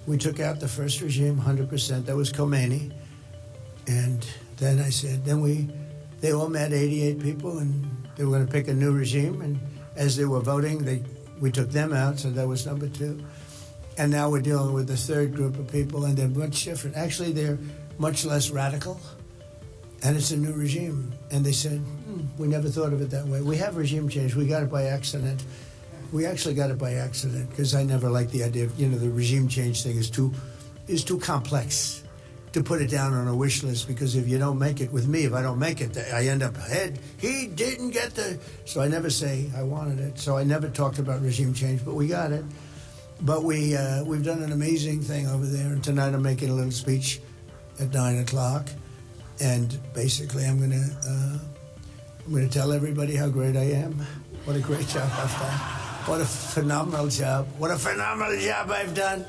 We took out the first regime 100%. That was Khomeini. And then I said, they all met 88 people, and they were going to pick a new regime. And as they were voting, we took them out, so that was number 2. And now we're dealing with the third group of people, and they're much different. Actually, they're much less radical, and it's a new regime. And they said, we never thought of it that way. We have regime change. We got it by accident. We actually got it by accident, because I never liked the idea of, the regime change thing is too complex to put it down on a wish list, because if you don't make it with me, if I don't make it, I end up ahead. He didn't get so I never say I wanted it. So I never talked about regime change, but we got it. But we've done an amazing thing over there, and tonight I'm making a little speech at 9 o'clock, and basically I'm gonna tell everybody how great I am. What a great job I've done. What a phenomenal job. What a phenomenal job I've done.